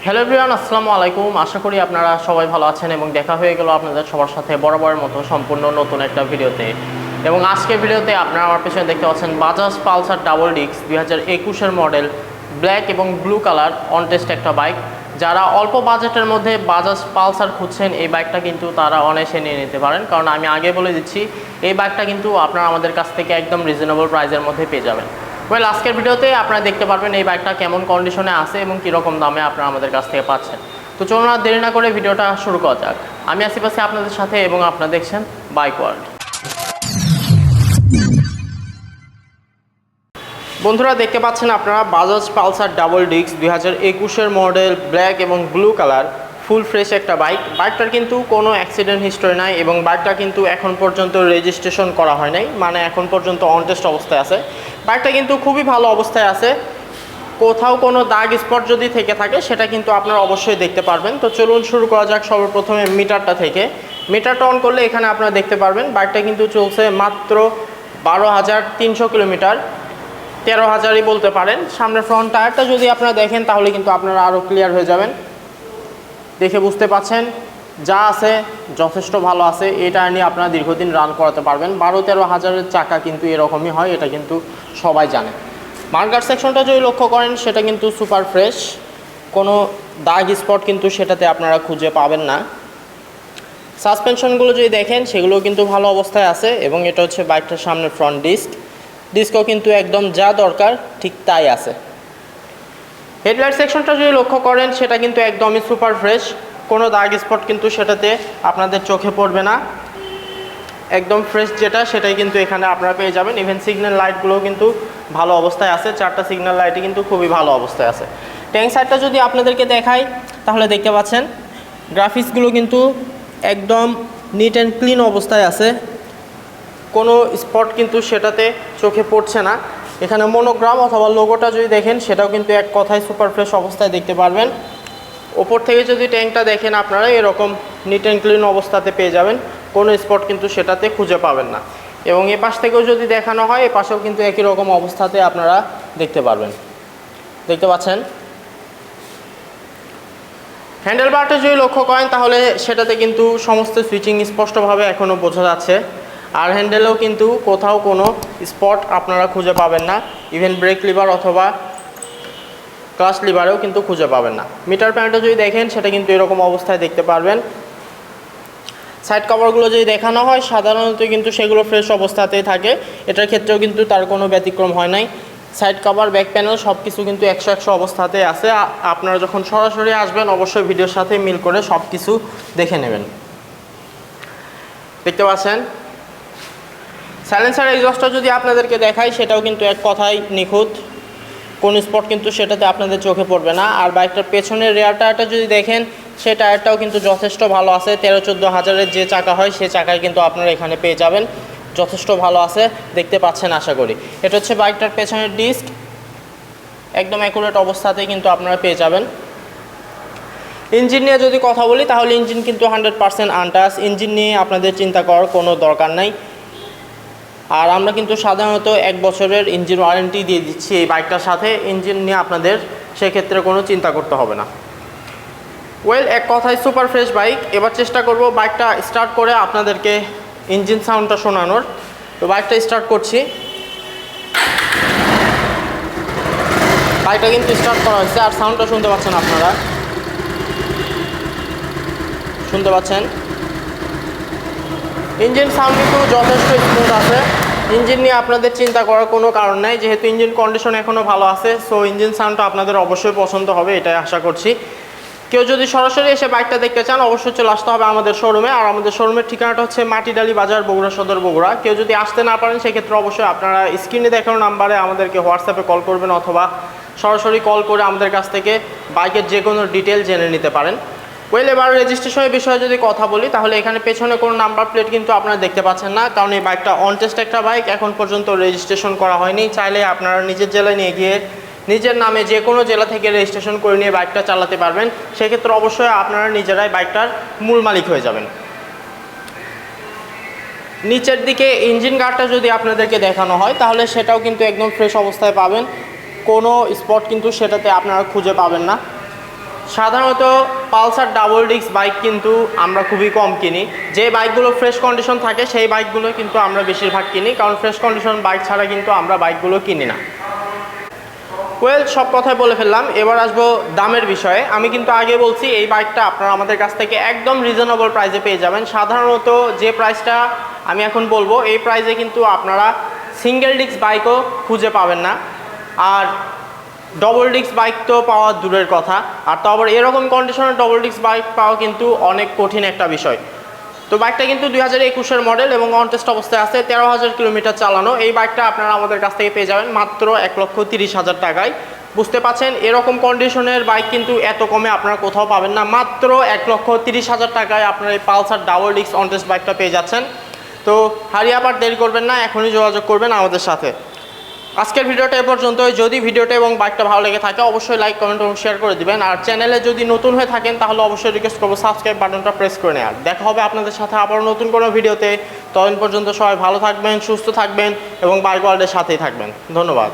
Hello everyone, আসসালামু আলাইকুম। আশা করি আপনারা সবাই ভালো আছেন এবং দেখা হয়ে গেল আপনাদের সবার সাথে বরাবরের মতো সম্পূর্ণ নতুন একটা ভিডিওতে। এবং আজকের ভিডিওতে আপনারা আমার পেছনে দেখতে পাচ্ছেন বাজাজ পালসার ডাবল ডিস্ক 2021-এর মডেল, ব্ল্যাক এবং ব্লু কালার অন টেস্ট একটা বাইক। যারা অল্প বাজেটের মধ্যে বাজাজ পালসার খুঁজছেন এই বাইকটা কিন্তু তারা অনায়াসে নিয়ে নিতে পারেন, কারণ আমি আগে বলে দিচ্ছি এই বাইকটা কিন্তু আপনারা আমাদের কাছ থেকে একদম রিজনেবল প্রাইসের মধ্যে পেয়ে যাবেন। ওয়েল, আজকের ভিডিওতে আপনারা দেখতে পারবেন এই বাইকটা কেমন কন্ডিশনে আছে এবং কীরকম দামে আপনারা আমাদের কাছ থেকে পাচ্ছেন। তো চলুন আর দেরি না করে ভিডিওটা শুরু করা যাক। আমি আসিফ আছি আপনাদের সাথে এবং আপনারা দেখছেন বাইক ওয়ার্ল্ড। বন্ধুরা, দেখতে পাচ্ছেন আপনারা বাজাজ পালসার ডাবল ডিস্ক 2021-এর মডেল, ব্ল্যাক এবং ব্লু কালার, ফুল ফ্রেশ একটা বাইক। বাইকটার কিন্তু কোনো অ্যাক্সিডেন্ট হিস্টরি নাই এবং বাইকটা কিন্তু এখন পর্যন্ত রেজিস্ট্রেশন করা হয় নাই, মানে এখন পর্যন্ত অন টেস্ট অবস্থায় আছে। বাইকটা কিন্তু খুবই ভালো অবস্থায় আছে। কোথাও কোনো দাগ স্পট যদি থেকে থাকে সেটা কিন্তু আপনারা অবশ্যই দেখতে পারবেন। তো চলুন শুরু করা যাক সর্বপ্রথমে মিটারটা থেকে। মিটারটা অন করলে এখানে আপনারা দেখতে পারবেন বাইকটা কিন্তু চলছে মাত্র 12,300 কিলোমিটার, 13,000ই বলতে পারেন। সামনের ফ্রন্ট টায়ারটা যদি আপনারা দেখেন তাহলে কিন্তু আপনারা আরও ক্লিয়ার হয়ে যাবেন, দেখে বুঝতে পাচ্ছেন যা আছে যথেষ্ট ভালো আছে। এই টায়ার নিয়ে আপনারা দীর্ঘদিন রান করাতে পারবেন। 12-13,000-এর চাকা কিন্তু এরকমই হয়, এটা কিন্তু সবাই জানে। মার্কার সেকশনটা যদি লক্ষ্য করেন সেটা কিন্তু সুপার ফ্রেশ, কোনো দাগ স্পট কিন্তু সেটাতে আপনারা খুঁজে পাবেন না। সাসপেনশনগুলো যদি দেখেন সেগুলো কিন্তু ভালো অবস্থায় আছে এবং এটা হচ্ছে বাইকটার সামনে ফ্রন্ট ডিস্কও কিন্তু একদম যা দরকার ঠিক তাই আছে। হেডলাইট সেকশনটা যদি লক্ষ্য করেন সেটা কিন্তু একদমই সুপার ফ্রেশ, কোনো দাগ স্পট কিন্তু সেটাতে আপনাদের চোখে পড়বে না। একদম ফ্রেশ যেটা সেটাই কিন্তু এখানে আপনারা পেয়ে যাবেন। ইভেন সিগন্যাল লাইটগুলোও কিন্তু ভালো অবস্থায় আছে, 4টা সিগন্যাল লাইটই কিন্তু খুবই ভালো অবস্থায় আছে। ট্যাঙ্ক সাইডটা যদি আপনাদেরকে দেখাই তাহলে দেখতে পাচ্ছেন গ্রাফিক্সগুলো কিন্তু একদম নিট অ্যান্ড ক্লিন অবস্থায় আছে, কোনো স্পট কিন্তু সেটাতে চোখে পড়ছে না। এখানে মনোগ্রাম অথবা লোগোটা যদি দেখেন সেটাও কিন্তু এক কথায় সুপার ফ্রেশ অবস্থায় দেখতে পারবেন। ওপর থেকে যদি ট্যাঙ্কটা দেখেন আপনারা এরকম নিট অ্যান্ড ক্লিন অবস্থাতে পেয়ে যাবেন, কোনো স্পট কিন্তু সেটাতে খুঁজে পাবেন না। এবং এ পাশ থেকেও যদি দেখানো হয় এ পাশেও কিন্তু একই রকম অবস্থাতে আপনারা দেখতে পারবেন, দেখতে পাচ্ছেন। হ্যান্ডেল বারটা যদি লক্ষ্য করেন তাহলে সেটাতে কিন্তু সমস্ত সুইচিং স্পষ্টভাবে এখনও বোঝা যাচ্ছে, আর হ্যান্ডেলেও কিন্তু কোথাও কোনো স্পট আপনারা খুঁজে পাবেন না। ইভেন ব্রেক লিভার অথবা ক্লাচ লিভারেও কিন্তু খুঁজে পাবেন না। মিটার প্যানেলটা যদি দেখেন সেটা কিন্তু এরকম অবস্থায় দেখতে পারবেন। সাইড কভারগুলো যদি দেখানো হয় সাধারণত কিন্তু সেগুলো ফ্রেশ অবস্থাতেই থাকে, এটার ক্ষেত্রেও কিন্তু তার কোনো ব্যতিক্রম হয় নাই। সাইড কভার, ব্যাক প্যানেল সব কিছু কিন্তু 100 অবস্থাতে আছে। আপনারা যখন সরাসরি আসবেন অবশ্যই ভিডিওর সাথে মিল করে সব কিছু দেখে নেবেন। দেখতে পাচ্ছেন সাইলেন্সার এক্সস্টটা যদি আপনাদেরকে দেখাই সেটাও কিন্তু এক কথায় নিখুঁত, কোন স্পট কিন্তু সেটাতে আপনাদের চোখে পড়বে না। আর বাইকটার পেছনের রেয়ার টায়ারটা যদি দেখেন সেই টায়ারটাও কিন্তু যথেষ্ট ভালো আছে, 13-14 হাজারের যে চাকা হয় সে চাকায় কিন্তু আপনারা এখানে পেয়ে যাবেন, যথেষ্ট ভালো আছে, দেখতে পাচ্ছেন আশা করি। এটা হচ্ছে বাইকটার পেছনের ডিস্ক, একদম অ্যাকুরেট অবস্থাতেই কিন্তু আপনারা পেয়ে যাবেন। ইঞ্জিন নিয়ে যদি কথা বলি তাহলে ইঞ্জিন কিন্তু 100% আনটাচ, ইঞ্জিন নিয়ে আপনাদের চিন্তা করার কোনো দরকার নাই। আর আমরা কিন্তু সাধারণত 1 বছরের ইঞ্জিন ওয়ারেন্টি দিয়ে দিচ্ছি এই বাইকটার সাথে, ইঞ্জিন নিয়ে আপনাদের সেক্ষেত্রে কোনো চিন্তা করতে হবে না। ওয়েল, এক কথায় সুপার ফ্রেশ বাইক। এবার চেষ্টা করব বাইকটা স্টার্ট করে আপনাদেরকে ইঞ্জিন সাউন্ডটা শোনানোর। তো বাইকটা স্টার্ট করছি। বাইকটা কিন্তু স্টার্ট করা হয়েছে আর সাউন্ডটা শুনতে পাচ্ছেন আপনারা, শুনতে পাচ্ছেন ইঞ্জিন সাউন্ড কিন্তু যথেষ্ট স্মুথ আছে। ইঞ্জিন নিয়ে আপনাদের চিন্তা করার কোনো কারণ নাই, যেহেতু ইঞ্জিন কন্ডিশন এখনও ভালো আছে। সো ইঞ্জিন সাউন্ডটা আপনাদের অবশ্যই পছন্দ হবে, এটাই আশা করছি। কেউ যদি সরাসরি এসে বাইকটা দেখতে চান অবশ্যই চলে আসতে হবে আমাদের শোরুমে। আর আমাদের শোরুমের ঠিকানাটা হচ্ছে মাটিডালি বাজার, বগুড়া সদর, বগুড়া। কেউ যদি আসতে না পারেন সেক্ষেত্রে অবশ্যই আপনারা স্ক্রিনে দেখানো নাম্বারে আমাদেরকে হোয়াটসঅ্যাপে কল করবেন অথবা সরাসরি কল করে আমাদের কাছ থেকে বাইকের যে কোনো ডিটেল জেনে নিতে পারেন। ওয়েল, এবার রেজিস্ট্রেশনের বিষয়ে যদি কথা বলি তাহলে এখানে পেছনে কোনো নাম্বার প্লেট কিন্তু আপনারা দেখতে পাচ্ছেন না, কারণ এই বাইকটা অন টেস্ট একটা বাইক, এখন পর্যন্ত রেজিস্ট্রেশন করা হয়নি। চাইলে আপনারা নিজের জেলায় নিয়ে গিয়ে নিজের নামে যে কোনো জেলা থেকে রেজিস্ট্রেশন করে নিয়ে বাইকটা চালাতে পারবেন, সেক্ষেত্রে অবশ্যই আপনারা নিজেরাই বাইকটার মূল মালিক হয়ে যাবেন। নিচের দিকে ইঞ্জিন গার্ডটা যদি আপনাদেরকে দেখানো হয় তাহলে সেটাও কিন্তু একদম ফ্রেশ অবস্থায় পাবেন, কোনো স্পট কিন্তু সেটাতে আপনারা খুঁজে পাবেন না। সাধারণত পালসার ডাবল ডিস্ক বাইক কিন্তু আমরা খুবই কম কিনি। যে বাইকগুলো ফ্রেশ কন্ডিশন থাকে সেই বাইকগুলো কিন্তু আমরা বেশিরভাগ কিনি, কারণ ফ্রেশ কন্ডিশন বাইক ছাড়া কিন্তু আমরা বাইকগুলো কিনি না। ওয়েল, সব কথাই বলে ফেললাম, এবার আসবো দামের বিষয়ে। আমি কিন্তু আগে বলছি এই বাইকটা আপনারা আমাদের কাছ থেকে একদম রিজনেবল প্রাইসে পেয়ে যাবেন। সাধারণত যে প্রাইসটা আমি এখন বলবো এই প্রাইসে কিন্তু আপনারা সিঙ্গেল ডিস্ক বাইকও খুঁজে পাবেন না, আর ডবল ডিস্ক বাইক তো পাওয়া দূরের কথা, আর তো আবার এরকম কন্ডিশনের ডবল ডিস্ক বাইক পাওয়া কিন্তু অনেক কঠিন একটা বিষয়। তো বাইকটা কিন্তু 2021-এর মডেল এবং অন টেস্ট অবস্থায় আছে, 13,000 কিলোমিটার চালানো। এই বাইকটা আপনারা আমাদের কাছ থেকে পেয়ে যাবেন মাত্র 1,30,000 টাকায়। বুঝতে পাচ্ছেন, এরকম কন্ডিশনের বাইক কিন্তু এত কমে আপনারা কোথাও পাবেন না। মাত্র 1,30,000 টাকায় আপনারা এই Pulsar double disk on test বাইকটা পেয়ে যাচ্ছেন। তো হারিয়ে আবার দেরি করবেন না, এখনই যোগাযোগ করবেন আমাদের সাথে। আজকের ভিডিওটা এ পর্যন্তই। যদি ভিডিওটা এবং বাইকটা ভালো লেগে থাকে অবশ্যই লাইক, কমেন্ট এবং শেয়ার করে দিবেন। আর চ্যানেলে যদি নতুন হয়ে থাকেন তাহলে অবশ্যই রিকোয়েস্ট করবো সাবস্ক্রাইব বাটনটা প্রেস করে নেওয়ার। দেখা হবে আপনাদের সাথে আবার নতুন কোনো ভিডিওতে। ততদিন পর্যন্ত সবাই ভালো থাকবেন, সুস্থ থাকবেন এবং বাইক ওয়ার্ল্ডের সাথেই থাকবেন। ধন্যবাদ।